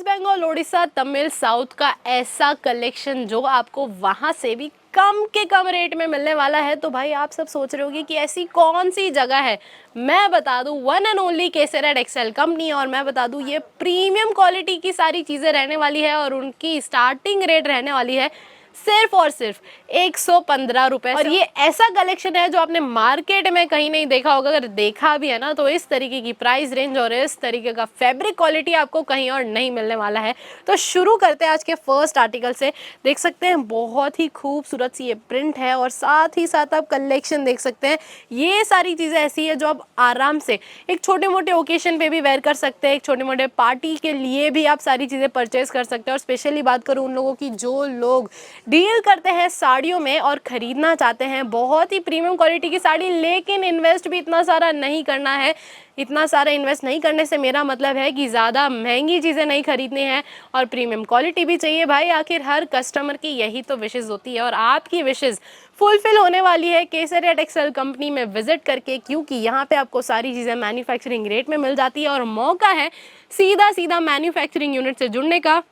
Waste Bengal, Orissa, Tamil, south का ऐसा collection जो आपको वहाँ से भी कम के कम रेट में मिलने वाला है। तो भाई आप सब सोच रहे होगे कि ऐसी कौन सी जगह है। मैं बता दूं one and only Kesariya textile company, और मैं बता दूं ये प्रीमियम क्वालिटी की सारी चीज़ें रहने वाली है और उनकी स्टार्टिंग रेट रहने वाली है सिर्फ और सिर्फ 115 रुपए। और ये ऐसा कलेक्शन है जो आपने मार्केट में कहीं नहीं देखा होगा। अगर देखा भी है ना तो इस तरीके की प्राइस रेंज और इस तरीके का फैब्रिक क्वालिटी आपको कहीं और नहीं मिलने वाला है। तो शुरू करते हैं आज के फर्स्ट आर्टिकल से। देख सकते हैं बहुत ही खूबसूरत सी ये प्रिंट है और साथ ही साथ आप कलेक्शन देख सकते हैं। ये सारी चीज़ें ऐसी है जो आप आराम से एक छोटे मोटे ओकेशन पे भी वेयर कर सकते हैं, एक छोटे मोटे पार्टी के लिए भी आप सारी चीज़ें परचेज कर सकते हैं। और स्पेशली बात करूँ उन लोगों की जो लोग डील करते हैं साड़ियों में और ख़रीदना चाहते हैं बहुत ही प्रीमियम क्वालिटी की साड़ी, लेकिन इन्वेस्ट भी इतना सारा नहीं करना है। इतना सारा इन्वेस्ट नहीं करने से मेरा मतलब है कि ज़्यादा महंगी चीज़ें नहीं खरीदनी है और प्रीमियम क्वालिटी भी चाहिए। भाई आखिर हर कस्टमर की यही तो विशेज़ होती है और आपकी विशेज़ फुलफिल होने वाली है केसरिया टेक्सटाइल कंपनी में विजिट करके, क्योंकि यहाँ पे आपको सारी चीज़ें मैन्युफैक्चरिंग रेट में मिल जाती है और मौका है सीधा सीधा मैन्युफैक्चरिंग यूनिट से जुड़ने का।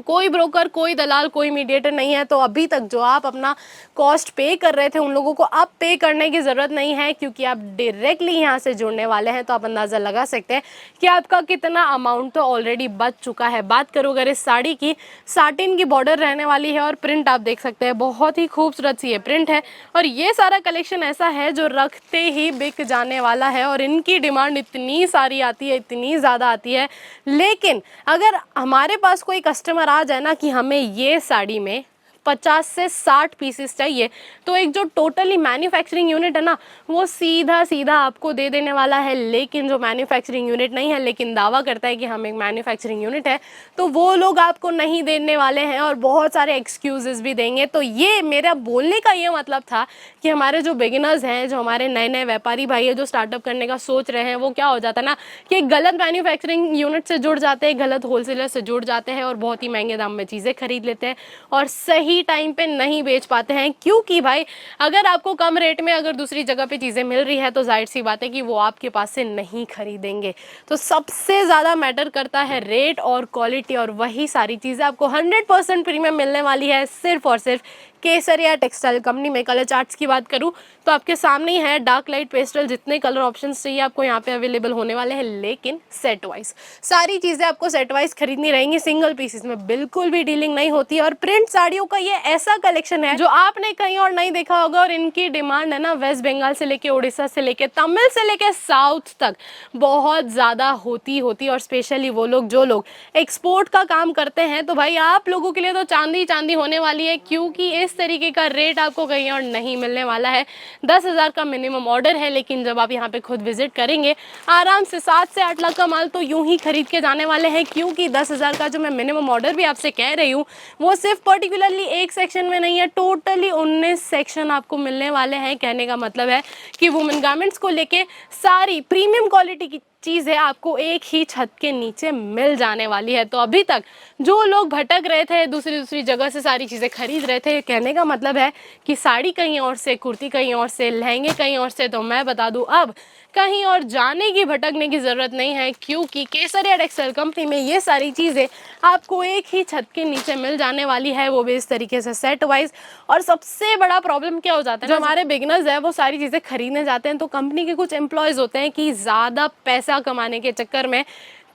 कोई ब्रोकर, कोई दलाल, कोई मीडिएटर नहीं है। तो अभी तक जो आप अपना कॉस्ट पे कर रहे थे उन लोगों को अब पे करने की ज़रूरत नहीं है, क्योंकि आप डायरेक्टली यहाँ से जुड़ने वाले हैं। तो आप अंदाज़ा लगा सकते हैं कि आपका कितना अमाउंट तो ऑलरेडी बच चुका है। बात करूँ अगर इस साड़ी की, साटिन की बॉर्डर रहने वाली है और प्रिंट आप देख सकते हैं बहुत ही खूबसूरत सी ये प्रिंट है। और ये सारा कलेक्शन ऐसा है जो रखते ही बिक जाने वाला है और इनकी डिमांड इतनी सारी आती है, इतनी ज़्यादा आती है। लेकिन अगर हमारे पास कोई कस्टमर आ जाए ना कि हमें ये साड़ी में 50 से 60 पीसेस चाहिए, तो एक जो टोटली मैन्युफैक्चरिंग यूनिट है ना वो सीधा सीधा आपको दे देने वाला है। लेकिन जो मैन्युफैक्चरिंग यूनिट नहीं है लेकिन दावा करता है कि हम एक मैन्युफैक्चरिंग यूनिट है, तो वो लोग आपको नहीं देने वाले हैं और बहुत सारे एक्सक्यूजेस भी देंगे। तो ये मेरा बोलने का ये मतलब था कि हमारे जो बिगिनर्स हैं, जो हमारे नए नए व्यापारी भाई है जो स्टार्टअप करने का सोच रहे हैं, वो क्या हो जाता है ना कि गलत मैन्युफैक्चरिंग यूनिट से जुड़ जाते हैं, गलत होलसेलर से जुड़ जाते हैं और बहुत ही महंगे दाम में चीज़ें खरीद लेते हैं और सही टाइम पे नहीं बेच पाते हैं। क्योंकि भाई अगर आपको कम रेट में अगर दूसरी जगह पे चीज़ें मिल रही है तो जाहिर सी बात है कि वो आपके पास से नहीं खरीदेंगे। तो सबसे ज़्यादा मैटर करता है रेट और क्वालिटी, और वही सारी चीज़ें आपको 100% प्रीमियम मिलने वाली है सिर्फ और सिर्फ केसरिया टेक्सटाइल कंपनी में। कलर चार्ट्स की बात करूं तो आपके सामने ही है, डार्क लाइट पेस्टल, जितने कलर ऑप्शंस चाहिए आपको यहाँ पे अवेलेबल होने वाले हैं। लेकिन सेट वाइज सारी चीज़ें आपको सेट वाइज खरीदनी रहेंगी, सिंगल पीसेस में बिल्कुल भी डीलिंग नहीं होती। और प्रिंट साड़ियों का ये ऐसा कलेक्शन है जो आपने कहीं और नहीं देखा होगा और इनकी डिमांड है ना वेस्ट बंगाल से लेके, उड़ीसा से लेके, तमिल से लेके साउथ तक बहुत ज़्यादा होती और स्पेशली वो लोग जो लोग एक्सपोर्ट का काम करते हैं, तो भाई आप लोगों के लिए तो चांदी चांदी होने वाली है, क्योंकि इस तरीके का रेट आपको कहीं और नहीं मिलने वाला है। 10,000 का मिनिमम ऑर्डर है, लेकिन जब आप यहाँ पे खुद विजिट करेंगे आराम से 7 से 8 लाख का माल तो यूं ही खरीद के जाने वाले हैं। क्योंकि 10,000 का जो मैं मिनिमम ऑर्डर भी आपसे कह रही हूँ वो सिर्फ पर्टिकुलरली एक सेक्शन में नहीं है, टोटली 19 सेक्शन आपको मिलने वाले हैं। कहने का मतलब है कि वुमेन गारमेंट्स को लेके सारी प्रीमियम क्वालिटी की चीज़ें आपको एक ही छत के नीचे मिल जाने वाली है। तो अभी तक जो लोग भटक रहे थे, दूसरी जगह से सारी चीज़ें खरीद रहे थे, कहने का मतलब है कि साड़ी कहीं और से, कुर्ती कहीं और से, लहंगे कहीं और से, तो मैं बता दूं अब कहीं और जाने की, भटकने की ज़रूरत नहीं है, क्योंकि केसरिया टेक्सटाइल कंपनी में ये सारी चीज़ें आपको एक ही छत के नीचे मिल जाने वाली है, वो भी इस तरीके से सेट वाइज। और सबसे बड़ा प्रॉब्लम क्या हो जाता है, जो हमारे बिगनर्स है वो सारी चीज़ें खरीदने जाते हैं तो कंपनी के कुछ एम्प्लॉयज़ होते हैं कि ज़्यादा पैसा कमाने के चक्कर में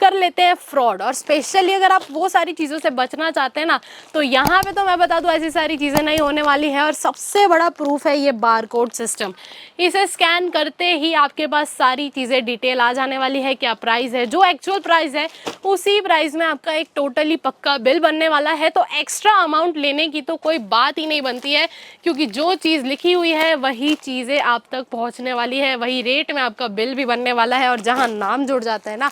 कर लेते हैं फ्रॉड। और स्पेशली अगर आप वो सारी चीज़ों से बचना चाहते हैं ना, तो यहाँ पे तो मैं बता दूँ ऐसी सारी चीज़ें नहीं होने वाली है। और सबसे बड़ा प्रूफ है ये बारकोड सिस्टम। इसे स्कैन करते ही आपके पास सारी चीज़ें डिटेल आ जाने वाली है, क्या प्राइस है, जो एक्चुअल प्राइस है उसी प्राइस में आपका एक टोटली पक्का बिल बनने वाला है। तो एक्स्ट्रा अमाउंट लेने की तो कोई बात ही नहीं बनती है, क्योंकि जो चीज़ लिखी हुई है वही चीज़ें आप तक पहुँचने वाली है, वही रेट में आपका बिल भी बनने वाला है। और जहाँ नाम जुड़ जाता है ना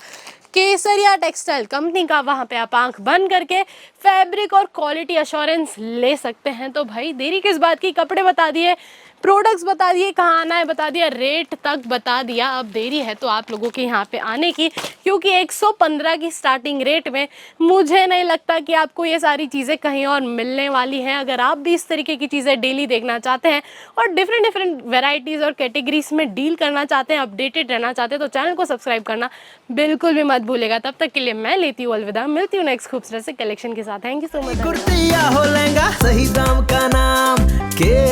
केसरिया टेक्सटाइल कंपनी का, वहाँ पे आप आंख बंद करके फैब्रिक और क्वालिटी अश्योरेंस ले सकते हैं। तो भाई देरी किस बात की, कपड़े बता दिए, प्रोडक्ट्स बता दिए, कहाँ आना है बता दिया, रेट तक बता दिया। अब देरी है तो आप लोगों के यहाँ पे आने की, क्योंकि 115 की स्टार्टिंग रेट में मुझे नहीं लगता कि आपको ये सारी चीज़ें कहीं और मिलने वाली हैं। अगर आप भी इस तरीके की चीज़ें डेली देखना चाहते हैं और डिफरेंट वेराइटीज़ और कैटेगरीज में डील करना चाहते हैं, अपडेटेड रहना चाहते हैं, तो चैनल को सब्सक्राइब करना बिल्कुल भी मत भूलेगा। तब तक के लिए मैं लेती हूँ अलविदा, मिलती हूँ नेक्स्ट खूबसूरत से कलेक्शन के साथ। Thank you so much. कुर्तिया हो लहंगा सही दाम का नाम के